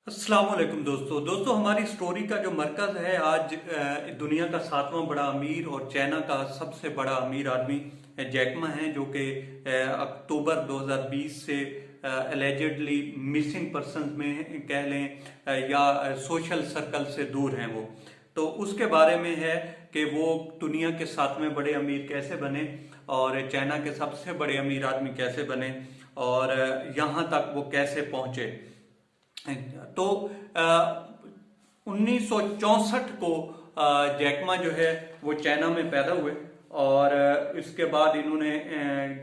अस्सलाम वालेकुम दोस्तों हमारी स्टोरी का जो मरकज है आज दुनिया का सातवां बड़ा अमीर और चाइना का सबसे बड़ा अमीर आदमी जैकमा है, जो कि अक्टूबर 2020 से एलिजेडली मिसिंग पर्सन में कह लें या सोशल सर्कल से दूर हैं वो। तो उसके बारे में है कि वो दुनिया के सातवें बड़े अमीर कैसे बने और चाइना के सबसे बड़े अमीर आदमी कैसे बने और यहाँ तक वो कैसे पहुंचे। तो 1964 को जैकमा जो है वो चाइना में पैदा हुए और इसके बाद इन्होंने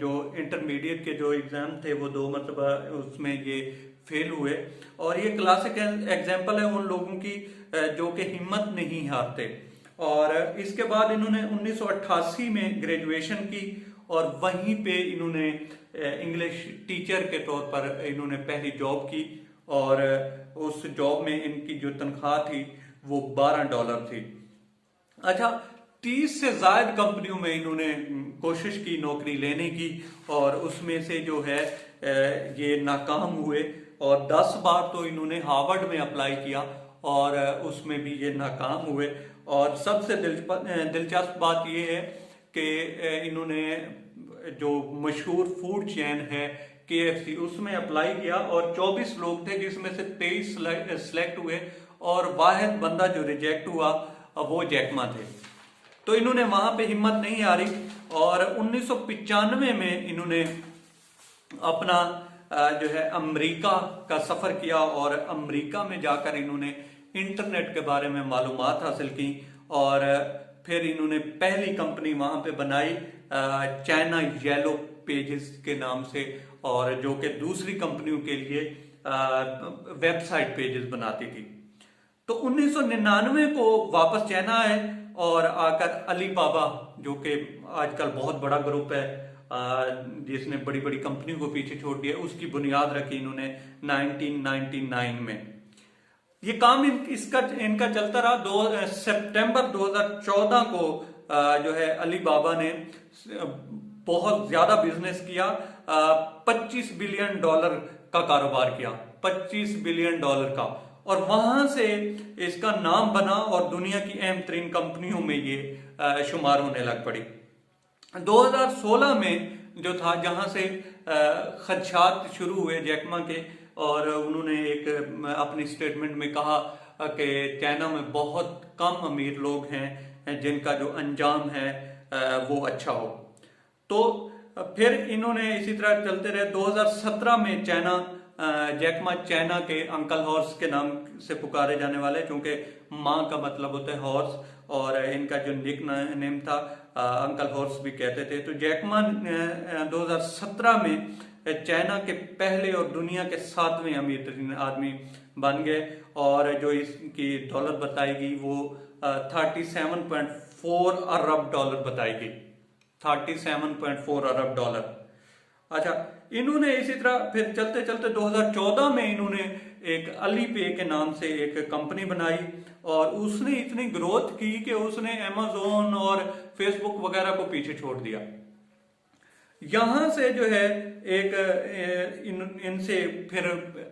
जो इंटरमीडिएट के जो एग्जाम थे वो दो मरतबा उसमें ये फेल हुए। और ये क्लासिक एग्जाम्पल है उन लोगों की जो कि हिम्मत नहीं हारते। और इसके बाद इन्होंने 1988 में ग्रेजुएशन की और वहीं पे इन्होंने इंग्लिश टीचर के तौर पर इन्होंने पहली जॉब की और उस जॉब में इनकी जो तनख्वाह थी वो $12 थी। अच्छा, 30 से ज्यादा कंपनियों में इन्होंने कोशिश की नौकरी लेने की और उसमें से जो है ये नाकाम हुए और 10 बार तो इन्होंने हार्वर्ड में अप्लाई किया और उसमें भी ये नाकाम हुए। और सबसे दिलचस्प बात ये है कि इन्होंने जो मशहूर फूड चेन है KFC उसमें अप्लाई किया और 24 लोग थे जिसमें से 23 सिलेक्ट हुए और वाहिद बंदा जो रिजेक्ट हुआ वो जैकमा थे। तो इन्होंने वहां पे हिम्मत नहीं हारी और 1995 में इन्होंने अपना जो है अमेरिका का सफर किया और अमेरिका में जाकर इन्होंने इंटरनेट के बारे में मालूमात हासिल की और फिर इन्होंने पहली कंपनी वहां पे बनाई चाइना येलो पेजेस के नाम से, और जो कि दूसरी कंपनियों के लिए वेबसाइट पेजेस बनाती थी। तो 1999 को वापस चाइना आए और आकर अलीबाबा, जो कि आजकल बहुत बड़ा ग्रुप है जिसने बड़ी बड़ी कंपनियों को पीछे छोड़ दिया, उसकी बुनियाद रखी इन्होंने 1999 में। ये काम इनका चलता रहा। सितंबर 2014 को जो है अलीबाबा ने बहुत ज्यादा बिजनेस किया, $25 बिलियन का कारोबार किया, $25 बिलियन का, और वहां से इसका नाम बना और दुनिया की अहम तरीन कंपनियों में ये शुमार होने लग पड़ी। 2016 में जो था जहां से खदशात शुरू हुए जैकमा के, और उन्होंने एक अपनी स्टेटमेंट में कहा कि चाइना में बहुत कम अमीर लोग हैं जिनका जो अंजाम है वो अच्छा हो। तो फिर इन्होंने इसी तरह चलते रहे। 2017 में जैकमा चाइना के अंकल हॉर्स के नाम से पुकारे जाने वाले, क्योंकि माँ का मतलब होता है हॉर्स और इनका जो निक नेम था अंकल हॉर्स भी कहते थे। तो जैकमा 2017 में चाइना के पहले और दुनिया के 7वें अमीर आदमी बन गए और जो इसकी दौलत बताई गई वो $37.4 अरब बताई गई, $37.4 अरब। अच्छा, इन्होंने इसी तरह फिर चलते चलते 2014 में इन्होंने एक अलीपे के नाम से एक कंपनी बनाई और उसने इतनी ग्रोथ की कि उसने अमेज़न और फेसबुक वगैरह को पीछे छोड़ दिया। यहां से जो है इनसे फिर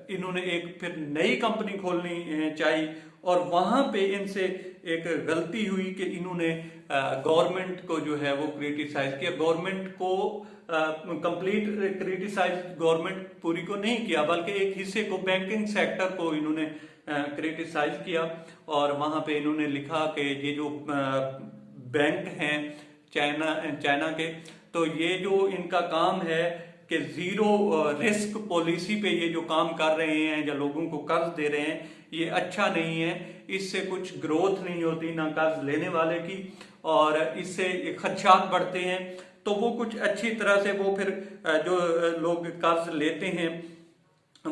इन्होंने एक फिर नई कंपनी खोलनी चाहिए और वहां पे इनसे एक गलती हुई कि इन्होंने गवर्नमेंट को जो है वो क्रिटिसाइज किया। गवर्नमेंट को कंप्लीट क्रिटिसाइज गवर्नमेंट पूरी को नहीं किया, बल्कि एक हिस्से को, बैंकिंग सेक्टर को इन्होंने क्रिटिसाइज किया। और वहां पे इन्होंने लिखा कि ये जो बैंक हैं चाइना के, तो ये जो इनका काम है कि जीरो रिस्क पॉलिसी पे ये जो काम कर रहे हैं या लोगों को कर्ज दे रहे हैं, ये अच्छा नहीं है, इससे कुछ ग्रोथ नहीं होती ना कर्ज लेने वाले की, और इससे खदशात बढ़ते हैं। तो वो कुछ अच्छी तरह से वो फिर जो लोग कर्ज लेते हैं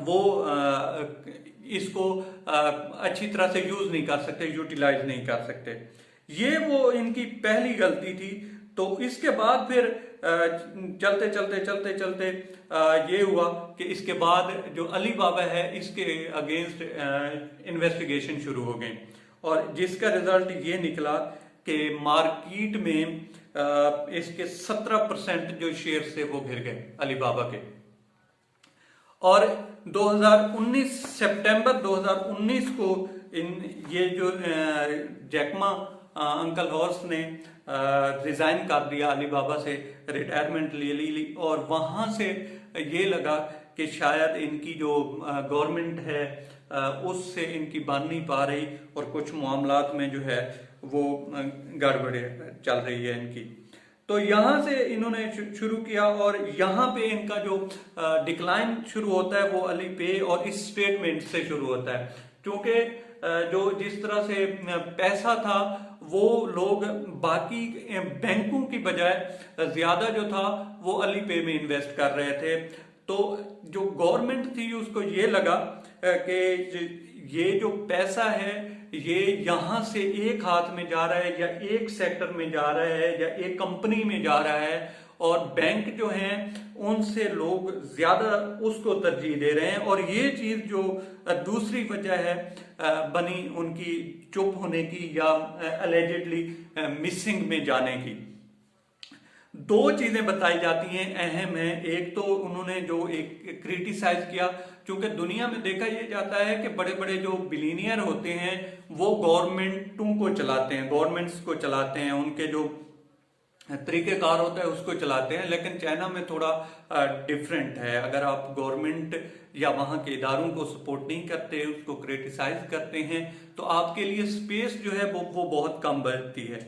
वो इसको अच्छी तरह से यूज नहीं कर सकते, यूटिलाइज नहीं कर सकते। ये वो इनकी पहली गलती थी। तो इसके बाद फिर चलते चलते ये हुआ कि इसके बाद जो अलीबाबा है इसके अगेंस्ट इन्वेस्टिगेशन शुरू हो गई और जिसका रिजल्ट ये निकला कि मार्केट में इसके 17% जो शेयर थे वो गिर गए अलीबाबा के। और 2019 सितंबर 2019 को ये जो जैकमा अंकल हॉर्स ने रिजाइन कर दिया अलीबाबा से, रिटायरमेंट ले ली और वहां से ये लगा कि शायद इनकी जो गवर्नमेंट है उससे इनकी बन नहीं पा रही और कुछ मामलात में जो है वो गड़बड़ी चल रही है इनकी। तो यहाँ से इन्होंने शुरू किया और यहाँ पे इनका जो डिक्लाइन शुरू होता है वो अली पे और इस स्टेटमेंट से शुरू होता है, क्योंकि जो जिस तरह से पैसा था वो लोग बाकी बैंकों की बजाय ज्यादा जो था वो अली पे में इन्वेस्ट कर रहे थे। तो जो गवर्नमेंट थी उसको ये लगा कि ये जो पैसा है ये यहाँ से एक हाथ में जा रहा है या एक सेक्टर में जा रहा है या एक कंपनी में जा रहा है और बैंक जो हैं उनसे लोग ज्यादा उसको तरजीह दे रहे हैं। और ये चीज जो दूसरी वजह है बनी उनकी चुप होने की या अलेजेडली मिसिंग में जाने की। दो चीजें बताई जाती हैं अहम है। एक तो उन्होंने जो एक क्रिटिसाइज किया, क्योंकि दुनिया में देखा यह जाता है कि बड़े बड़े जो बिलीनियर होते हैं वो गवर्नमेंटों को चलाते हैं, गवर्नमेंट्स को चलाते हैं, उनके जो तरीकेकार होता है उसको चलाते हैं। लेकिन चाइना में थोड़ा डिफरेंट है। अगर आप गवर्नमेंट या वहां के इदारों को सपोर्ट नहीं करते, उसको क्रिटिसाइज करते हैं, तो आपके लिए स्पेस जो है वो बहुत कम बचती है।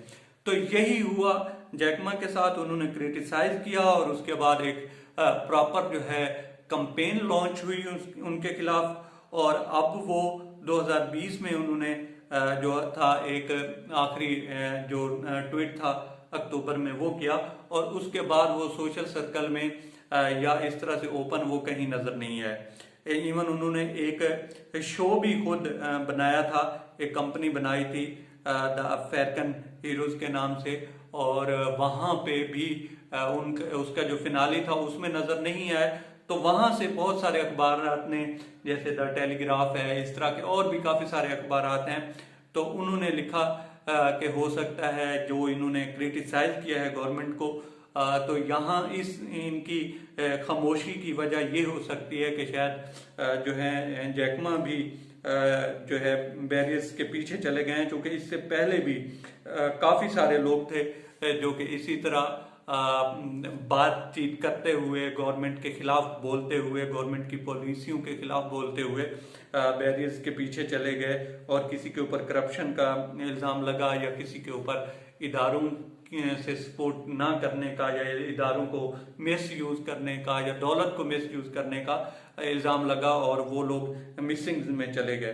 तो यही हुआ जैकमा के साथ। उन्होंने क्रिटिसाइज किया और उसके बाद एक प्रॉपर जो है कंपेन लॉन्च हुई उनके खिलाफ। और अब वो 2020 में उन्होंने जो था एक आखिरी जो ट्वीट था अक्टूबर में वो किया और उसके बाद वो सोशल सर्कल में या इस तरह से ओपन वो कहीं नजर नहीं आए। इवन उन्होंने एक शो भी खुद बनाया था, एक कंपनी बनाई थी द अफ्रीकन हीरोज के नाम से, और वहां पे भी उसका जो फिनाली था उसमें नजर नहीं आए। तो वहां से बहुत सारे अखबार ने, जैसे द टेलीग्राफ है, इस तरह के और भी काफी सारे अखबार हैं, तो उन्होंने लिखा कि हो सकता है जो इन्होंने क्रिटिसाइज किया है गवर्नमेंट को, तो यहाँ इनकी खामोशी की वजह ये हो सकती है कि शायद जो है जैकमा भी जो है बैरियर्स के पीछे चले गए हैं। क्योंकि इससे पहले भी काफी सारे लोग थे जो कि इसी तरह बातचीत करते हुए, गवर्नमेंट के खिलाफ बोलते हुए, गवर्नमेंट की पॉलिसियों के खिलाफ बोलते हुए बैरियर्स के पीछे चले गए और किसी के ऊपर करप्शन का इल्जाम लगा या किसी के ऊपर इदारों से सपोर्ट ना करने का या इदारों को मिस यूज करने का या दौलत को मिस यूज करने का इल्जाम लगा और वो लोग मिसिंग में चले गए।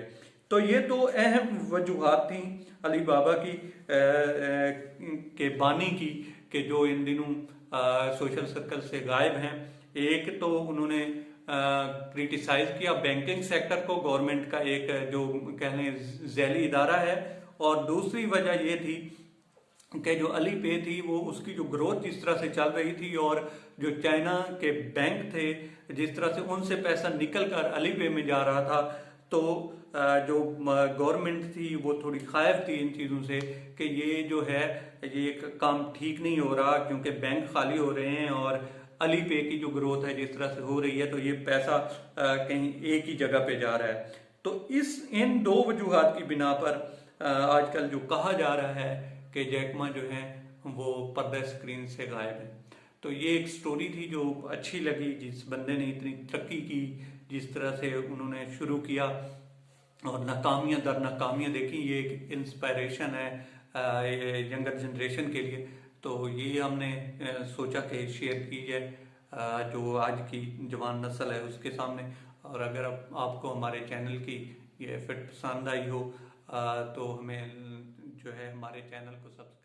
तो ये दो अहम वजूहात थी अली बाबा की के बानी की, कि जो इन दिनों सोशल सर्कल से गायब हैं। एक तो उन्होंने क्रिटिसाइज किया बैंकिंग सेक्टर को, गवर्नमेंट का एक जो कह लें झैली इदारा है, और दूसरी वजह ये थी कि जो अली पे थी वो उसकी जो ग्रोथ जिस तरह से चल रही थी और जो चाइना के बैंक थे जिस तरह से उनसे पैसा निकल कर अली पे में जा रहा था, तो जो गवर्नमेंट थी वो थोड़ी खायफ थी इन चीज़ों से कि ये जो है ये काम ठीक नहीं हो रहा, क्योंकि बैंक खाली हो रहे हैं और अली पे की जो ग्रोथ है जिस तरह से हो रही है तो ये पैसा कहीं एक ही जगह पे जा रहा है। तो इन दो वजूहात की बिना पर आजकल जो कहा जा रहा है कि जैकमा जो है वो पर्दा स्क्रीन से गायब है। तो ये एक स्टोरी थी जो अच्छी लगी, जिस बंदे ने इतनी तरक्की की, जिस तरह से उन्होंने शुरू किया और नाकामियां दर नाकामियां देखी, ये एक इंस्पायरेशन है यंगर जनरेशन के लिए। तो ये हमने सोचा कि शेयर की जाए जो आज की जवान नस्ल है उसके सामने। और अगर आपको हमारे चैनल की ये एफर्ट पसंद आई हो तो हमें जो है हमारे चैनल को सब्सक्राइब